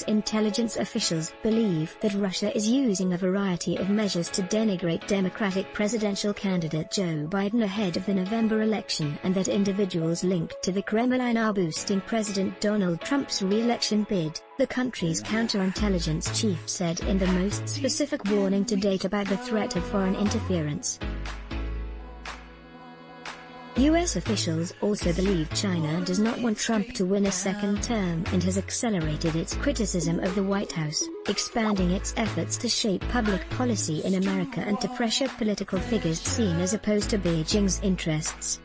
U.S. intelligence officials believe that Russia is using a variety of measures to denigrate Democratic presidential candidate Joe Biden ahead of the November election, and that individuals linked to the Kremlin are boosting President Donald Trump's re-election bid, the country's counterintelligence chief said in the most specific warning to date about the threat of foreign interference. U.S. officials also believe China does not want Trump to win a second term and has accelerated its criticism of the White House, expanding its efforts to shape public policy in America and to pressure political figures seen as opposed to Beijing's interests.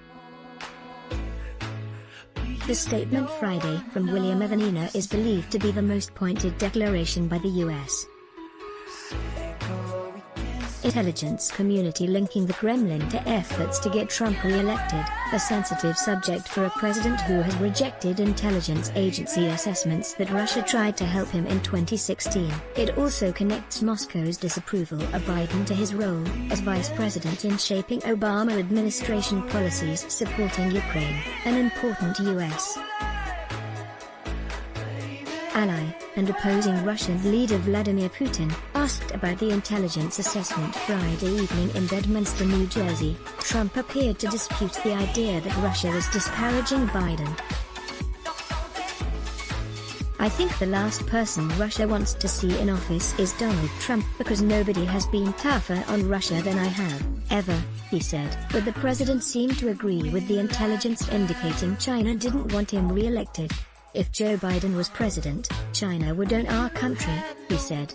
The statement Friday from William Evanina is believed to be the most pointed declaration by the U.S. intelligence community linking the Kremlin to efforts to get Trump re-elected, a sensitive subject for a president who has rejected intelligence agency assessments that Russia tried to help him in 2016. It also connects Moscow's disapproval of Biden to his role as vice president in shaping Obama administration policies supporting Ukraine, an important U.S. ally, and opposing Russian leader Vladimir Putin. Asked about the intelligence assessment Friday evening in Bedminster, New Jersey, Trump appeared to dispute the idea that Russia was disparaging Biden. "I think the last person Russia wants to see in office is Donald Trump because nobody has been tougher on Russia than I have, ever," he said. But the president seemed to agree with the intelligence indicating China didn't want him re-elected. "If Joe Biden was president, China would own our country," he said.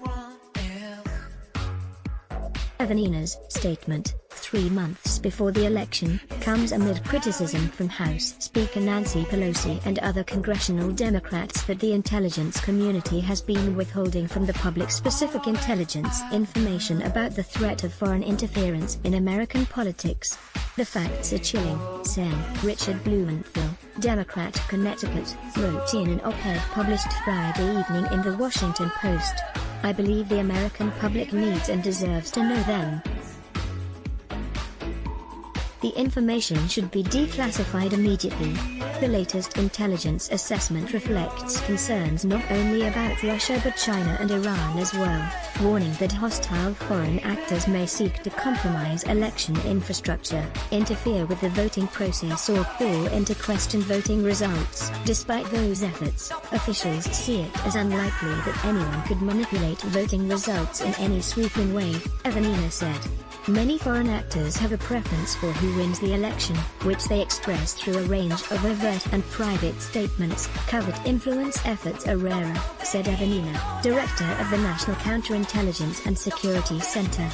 Evanina's statement, 3 months before the election, comes amid criticism from House Speaker Nancy Pelosi and other congressional Democrats that the intelligence community has been withholding from the public specific intelligence information about the threat of foreign interference in American politics. "The facts are chilling," said Richard Blumenthal, Democrat, Connecticut, wrote in an op-ed published Friday evening in The Washington Post. "I believe the American public needs and deserves to know them. The information should be declassified immediately." The latest intelligence assessment reflects concerns not only about Russia but China and Iran as well, warning that hostile foreign actors may seek to compromise election infrastructure, interfere with the voting process or call into question voting results. Despite those efforts, officials see it as unlikely that anyone could manipulate voting results in any sweeping way, Evanina said. "Many foreign actors have a preference for who wins the election, which they express through a range of overt and private statements. Covert influence efforts are rarer," said Evanina, director of the National Counterintelligence and Security Center.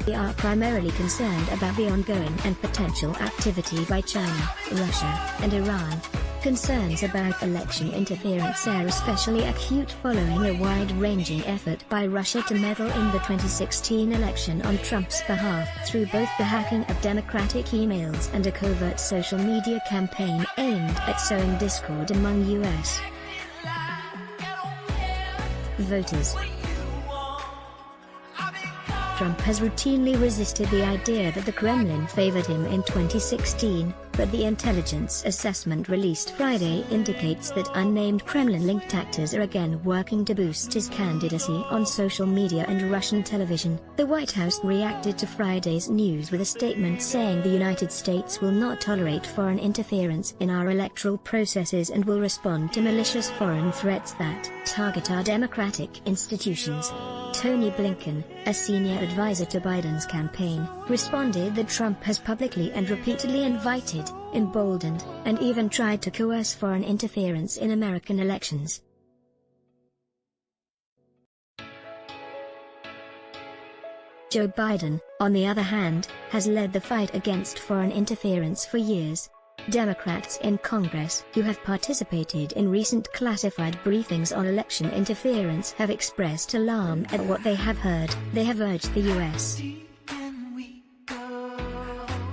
"We are primarily concerned about the ongoing and potential activity by China, Russia, and Iran. Concerns about election interference are especially acute following a wide-ranging effort by Russia to meddle in the 2016 election on Trump's behalf through both the hacking of Democratic emails and a covert social media campaign aimed at sowing discord among U.S. voters." Trump has routinely resisted the idea that the Kremlin favored him in 2016, but the intelligence assessment released Friday indicates that unnamed Kremlin-linked actors are again working to boost his candidacy on social media and Russian television. The White House reacted to Friday's news with a statement saying the United States will not tolerate foreign interference in our electoral processes and will respond to malicious foreign threats that target our democratic institutions. Tony Blinken, a senior advisor to Biden's campaign, responded that Trump has publicly and repeatedly invited, emboldened, and even tried to coerce foreign interference in American elections. Joe Biden, on the other hand, has led the fight against foreign interference for years. Democrats in Congress who have participated in recent classified briefings on election interference have expressed alarm at what they have heard. They have urged the U.S.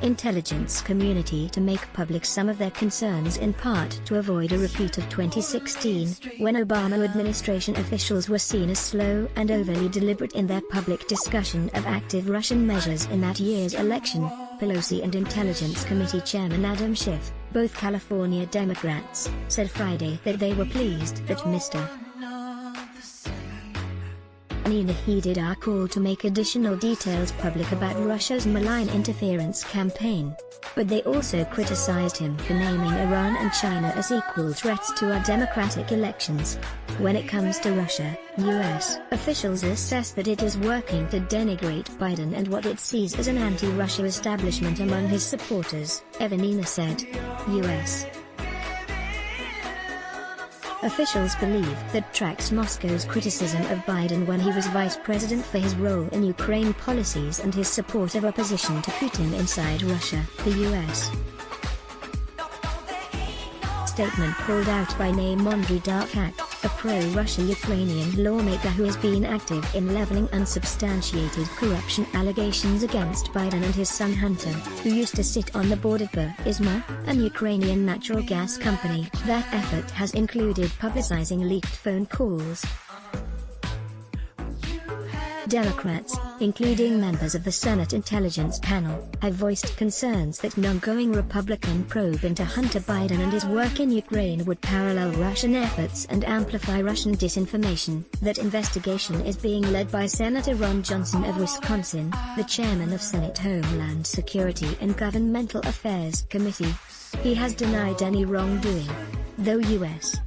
intelligence community to make public some of their concerns, in part to avoid a repeat of 2016, when Obama administration officials were seen as slow and overly deliberate in their public discussion of active Russian measures in that year's election. Pelosi and Intelligence Committee Chairman Adam Schiff, Both California Democrats said Friday that they were pleased that Mr. Nina heeded our call to make additional details public about Russia's malign interference campaign. But they also criticized him for naming Iran and China as equal threats to our democratic elections. When it comes to Russia, U.S. officials assess that it is working to denigrate Biden and what it sees as an anti-Russia establishment among his supporters, Evanina said. U.S. officials believe that tracks Moscow's criticism of Biden when he was vice president for his role in Ukraine policies and his support of opposition to Putin inside Russia, the U.S. statement pulled out by name Andriy Darchak, a pro-Russia Ukrainian lawmaker who has been active in leveling unsubstantiated corruption allegations against Biden and his son Hunter, who used to sit on the board of Burisma, an Ukrainian natural gas company. That effort has included publicizing leaked phone calls. Democrats, including members of the Senate Intelligence Panel, have voiced concerns that an ongoing Republican probe into Hunter Biden and his work in Ukraine would parallel Russian efforts and amplify Russian disinformation. That investigation is being led by Senator Ron Johnson of Wisconsin, the chairman of Senate Homeland Security and Governmental Affairs Committee. He has denied any wrongdoing, though U.S.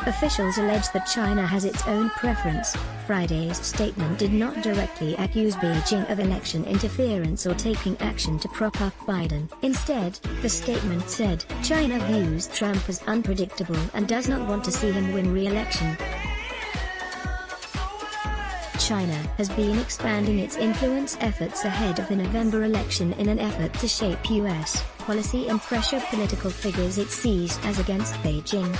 officials allege that China has its own preference. Friday's statement did not directly accuse Beijing of election interference or taking action to prop up Biden. Instead, the statement said, China views Trump as unpredictable and does not want to see him win re-election. China has been expanding its influence efforts ahead of the November election in an effort to shape U.S. policy and pressure political figures it sees as against Beijing.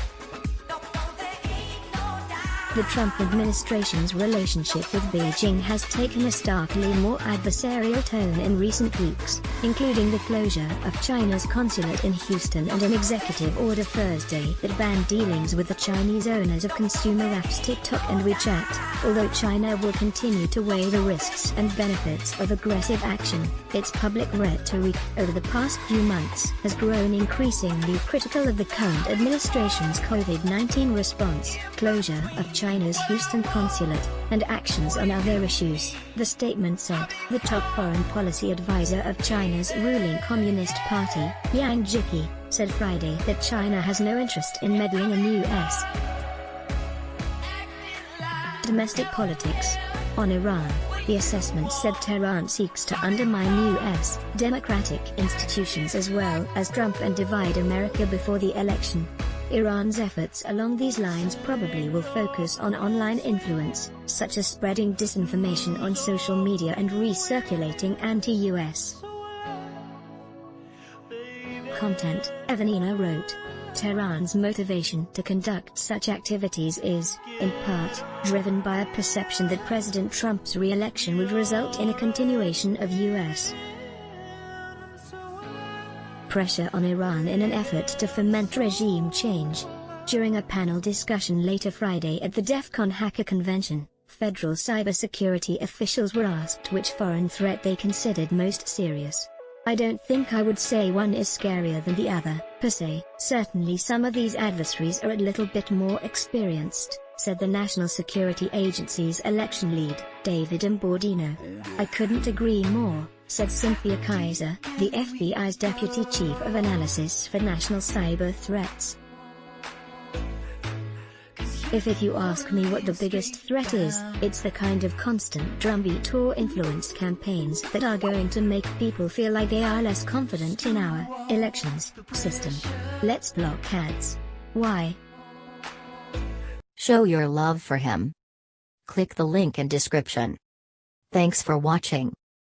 The Trump administration's relationship with Beijing has taken a starkly more adversarial tone in recent weeks, including the closure of China's consulate in Houston and an executive order Thursday that banned dealings with the Chinese owners of consumer apps TikTok and WeChat. Although China will continue to weigh the risks and benefits of aggressive action, its public rhetoric over the past few months has grown increasingly critical of the current administration's COVID-19 response, closure of China's Houston consulate, and actions on other issues. The statement said, the top foreign policy advisor of China's ruling Communist Party, Yang Jieqi, said Friday that China has no interest in meddling in U.S. domestic politics. On Iran, the assessment said Tehran seeks to undermine U.S. democratic institutions as well as Trump and divide America before the election. Iran's efforts along these lines probably will focus on online influence, such as spreading disinformation on social media and recirculating anti-U.S. content, Evanina wrote. Tehran's motivation to conduct such activities is, in part, driven by a perception that President Trump's re-election would result in a continuation of U.S. pressure on Iran in an effort to foment regime change. During a panel discussion later Friday at the DEF CON Hacker Convention, federal cybersecurity officials were asked which foreign threat they considered most serious. I don't think I would say one is scarier than the other, per se. Certainly some of these adversaries are a little bit more experienced, said the National Security Agency's election lead, David Imbordino. I couldn't agree more, said Cynthia Kaiser, the FBI's Deputy Chief of Analysis for National Cyber Threats. If you ask me what the biggest threat is, it's the kind of constant drumbeat or influence campaigns that are going to make people feel like they are less confident in our elections system. Let's block ads. Why? Show your love for him. Click the link in description. Thanks for watching.